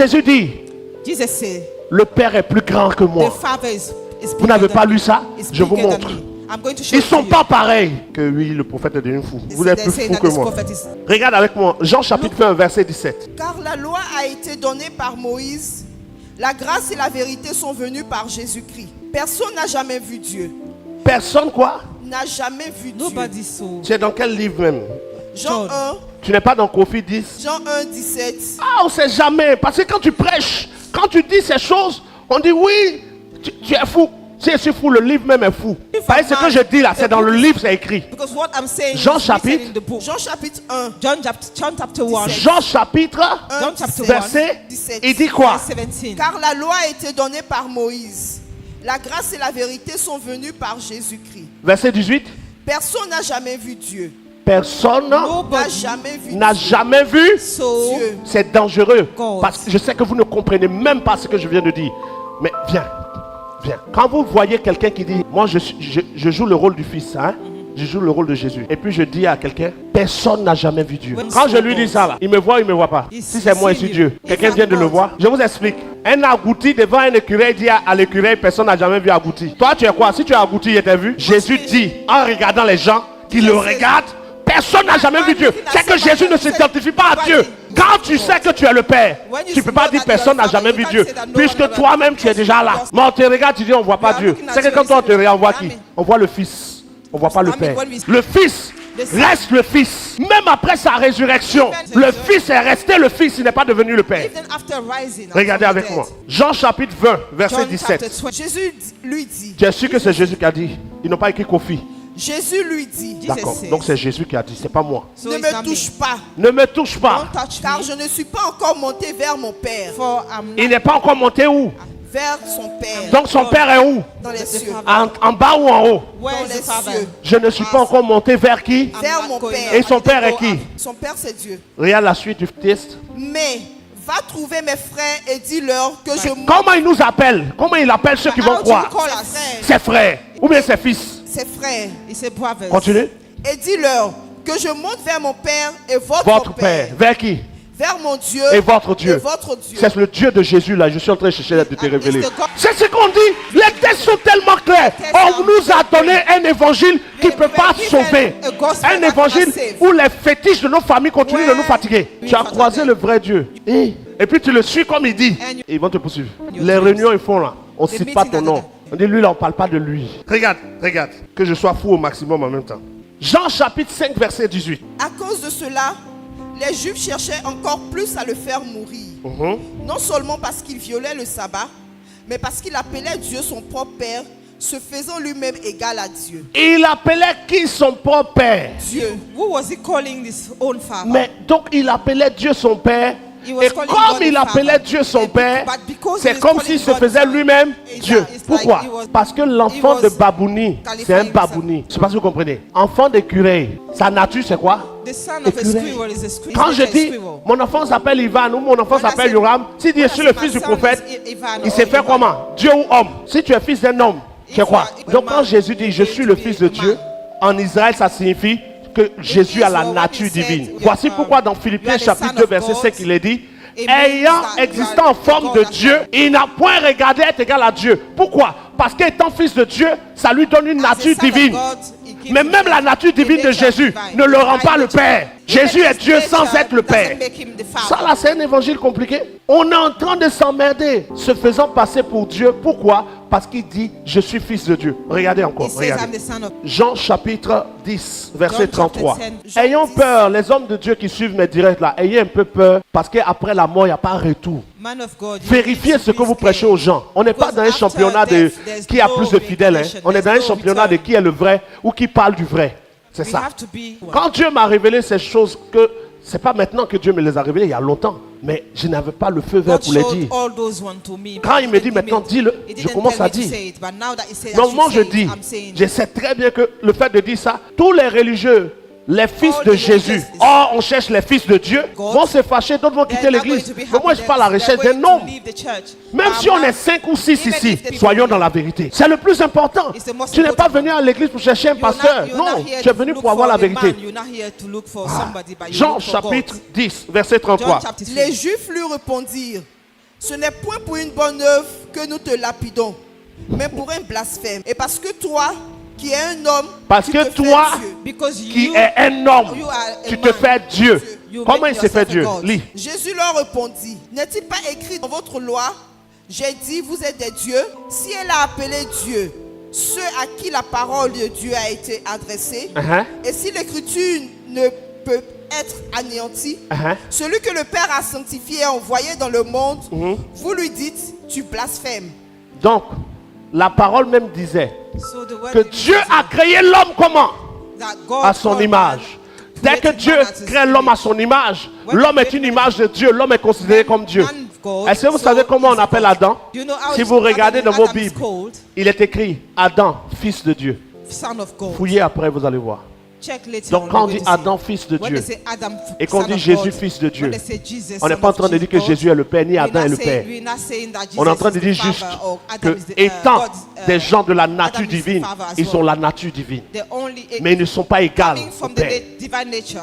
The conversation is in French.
Jésus dit, Jesus said, le Père est plus grand que the moi. Father is Vous bigger n'avez than pas me. lu ça? Is Je vous bigger than montre. me. I'm going to show Ils it ne sont to you. pas pareils. Que oui, le prophète est devenu fou. Vous êtes They're plus saying fou that que this moi. prophet is... Regarde avec moi. Jean chapitre 1, verset 17. Car la loi a été donnée par Moïse, la grâce et la vérité sont venues par Jésus-Christ. Personne n'a jamais vu Dieu. Personne quoi? N'a jamais vu Dieu. Nobody saw. Tu es dans quel livre même? Jean John. 1, Tu n'es pas dans Kofi 10? Jean 1, 17. Ah, on ne sait jamais. Parce que quand tu prêches, quand tu dis ces choses, on dit oui, tu es fou. Si je suis fou, le livre même est fou. Parce que ce que je dis là, c'est dans le livre, c'est écrit. Because what I'm saying Jean is written chapitre- in the book. Jean chapitre 1, John chapter 1, Jean chapitre 1, John chapter 17. verset, 17. il dit quoi? verse 17. Car la loi a été donnée par Moïse. La grâce et la vérité sont venues par Jésus-Christ. Verset 18. Personne n'a jamais vu Dieu. Personne N'a Nobody jamais vu n'a jamais vu. saw Dieu. C'est dangereux. God. Parce que je sais que vous ne comprenez même pas ce que je viens de dire. Mais viens, viens. Quand vous voyez quelqu'un qui dit, moi je joue le rôle du fils, hein? Je joue le rôle de Jésus. Et puis je dis à quelqu'un, personne n'a jamais vu Dieu. When Quand je so lui dis God. ça là, il me voit ou il me voit pas. He Si c'est moi et see si you. Dieu, quelqu'un He vient de see le God. voir. Je vous explique. Un agouti devant un écureuil dit à l'écureuil, personne n'a jamais vu agouti. Toi tu es quoi? Si tu es agouti, il t'a vu. Jésus dit, en regardant les gens qui le regardent, personne n'a jamais vu Dieu. C'est que Jésus ne s'identifie pas à Dieu. Quand tu sais que tu es le Père, tu ne peux pas dire personne n'a jamais vu Dieu. Puisque toi-même tu es déjà là. Mais on te regarde, tu dis on ne voit pas Dieu. C'est que quand on te regarde, on voit qui? On voit le Fils. On ne voit pas le Père. Le Fils reste le Fils. Même après sa résurrection, le Fils est resté le Fils. Il n'est pas devenu le Père. even after rising. Regardez avec moi. Jean chapitre 20, verset John 17. chapter 20. Jésus lui dit. Tu es sûr que c'est Jésus qui a dit? Ils n'ont pas écrit Kofi. Jésus lui dit. D'accord. says- Donc c'est Jésus qui a dit, c'est pas moi. So Ne it's me not touche me. pas, Ne me touche pas. Don't touch car me. je ne suis pas encore monté vers mon Père, For I'm Il not n'est pas encore monté où? vers son Père, Donc son Père est où? dans les cieux. En bas ou en haut? where dans is les the Father? cieux. Je ne suis pas encore monté vers qui? Vers not mon going Père. Et son Père est qui? Son Père, c'est Dieu. Regarde la suite du texte. Mais va trouver mes frères et dis-leur que je monte. Comment il nous appelle? Comment il appelle ceux qui vont How do you croire? call Ses us? frères, Ses frères ou bien ses fils. ses frères. He said brothers. Continue. Et dis-leur que je monte vers mon Père et Votre Père. Vers qui? vers mon Dieu Et votre Dieu. et votre Dieu. C'est le Dieu de Jésus là. Je suis en train de chercher de te révéler. It's the God- C'est ce qu'on dit. Les textes sont tellement clairs. On nous a donné un évangile qui ne peut pas sauver. Un évangile où les fétiches de nos familles continuent de nous fatiguer. Tu as croisé le vrai Dieu. Et puis tu le suis comme il dit. Et ils vont te poursuivre. Les réunions ils font là. On ne cite pas ton nom. On dit lui là, on ne parle pas de lui. Regarde, regarde. Que je sois fou au maximum en même temps. Jean chapitre 5 verset 18. À cause de cela, les Juifs cherchaient encore plus à le faire mourir. Non seulement parce qu'il violait le sabbat, mais parce qu'il appelait Dieu son propre Père, se faisant lui-même égal à Dieu. Il appelait qui son propre Père? Dieu. Who was he calling his own father? Mais donc il appelait Dieu son Père. He was Et calling comme God il the appelait Father. Dieu son Père, But because he c'est was comme calling s'il se God faisait Son, lui-même Dieu. it's like Pourquoi? he was- Parce que l'enfant he de was Babouni, qualifying c'est un himself. Babouni. Je ne sais pas si vous comprenez. Enfant d'écureuil, sa nature c'est quoi? The son of a Écureuil. squirrel is a squirrel. Quand je Is a dis squirrel. mon enfant s'appelle Ivan ou mon enfant When I s'appelle say- Yoram, si dit when je suis I le say fils my du son prophète, is Ivan il or s'est fait Ivan. comment? Dieu ou homme? Si tu es fils d'un homme, tu es quoi? If Donc a quand man, Jésus dit je suis le fils de Dieu, en Israël ça signifie que Jésus a la what nature he said, divine. we Voici are, pourquoi dans you Philippiens are the chapitre son 2 of verset God. 5 il est dit It means ayant that you existant are en forme God de as Dieu, well. il n'a point regardé être égal à Dieu. Pourquoi? Parce qu'étant fils de Dieu, ça lui donne une As a nature son of divine. God, he gives Mais him même la the- nature the divine de nature Jésus divine. ne le rend pas le Nature. Père. Even Jésus est his Dieu sans nature être le Père. doesn't make him the Ça father. là, c'est un évangile compliqué. On est en train de s'emmerder, se faisant passer pour Dieu. Pourquoi? Parce qu'il dit, je suis fils de Dieu. Regardez encore, He says, regardez. I'm the son of Jean chapitre 10, verset John chapter 33. 10. Ayons peur, les hommes de Dieu qui suivent mes directs là, ayez un peu peur, parce qu'après la mort, il n'y a pas retour. man of God. you Vérifiez need to ce que be vous prêchez scared. aux gens. On n'est pas Because dans un after championnat de death, there's qui a no plus de fidèles. Hein. reincarnation, On est dans un there's no championnat de return. qui est le vrai ou qui parle du vrai. C'est We ça. have to be. Quand Dieu m'a révélé ces choses, que c'est pas maintenant que Dieu me les a révélées, il y a longtemps. Mais je n'avais pas le feu vert God pour les showed dire. all those one to me, Quand but il me dit didn't maintenant, give me- dis-le, he je didn't commence tell à me to dire. say it, but now that he said I Normalement, should je say dis, it, I'm saying je it. sais très bien que le fait de dire ça, tous les religieux, les fils All de the Jésus, religious- or on cherche les fils de Dieu, God, vont se fâcher, d'autres vont quitter They're not going l'église. to be Mais happy moi, je that parle à la they're recherche going d'un to homme. leave the church. Même But si on I'm est not- 5 ou 6 even ici, if people- soyons dans la vérité. C'est le plus important. It's the most Tu n'es pas important. venu à l'église pour chercher un You're not- pasteur. you're Non, not here tu es to venu look pour avoir for la a man, vérité. you're not here to look for somebody, but you Jean look for God. chapitre 10, verset John 33. chapter 10. Les Juifs lui répondirent, Ce n'est point pour une bonne œuvre que nous te lapidons, mais pour un blasphème. Et parce que toi, qui es un homme, Parce tu que te fais toi, Dieu. Because qui you, est un homme, you are a tu te man. fais Dieu. You Comment make il s'est fait yourself a Dieu? God. Lis. Jésus leur répondit, n'est-il pas écrit dans votre loi, j'ai dit, vous êtes des dieux? Si elle a appelé Dieu ceux à qui la parole de Dieu a été adressée, Uh-huh. et si l'écriture ne peut être anéantie, Uh-huh. celui que le Père a sanctifié et envoyé dans le monde, Mhm. vous lui dites, tu blasphèmes. Donc, la parole même disait So the word que of Dieu God a créé l'homme comment? that God À son called image. man, Dès que created Dieu man at his crée l'homme à image. son image, When l'homme he est une created image de Dieu, l'homme est considéré comme Dieu. man God, Est-ce que vous so savez comment on is appelle God. Adam? You know how Si it's vous regardez Adam dans vos is Bibles, called il est écrit Adam, fils de Dieu. son of God. Fouillez après, vous allez voir. Check later Donc on, quand on you're dit going to see. Adam, fils de When Dieu, they say Adam, et qu'on son dit of Jésus, God, fils de Dieu, when they say Jesus, on n'est son pas en of train de dire que God, Jésus est le Père, ni we're Adam not est le saying- Père. we're not saying that On est en train Jesus de is dire the juste Father or que, Adam is the- étant God's, des gens de la nature Adam is the divine, Father as ils well. ont la nature divine. They're only Mais ils ne sont pas égaux coming au from the Père. divine nature.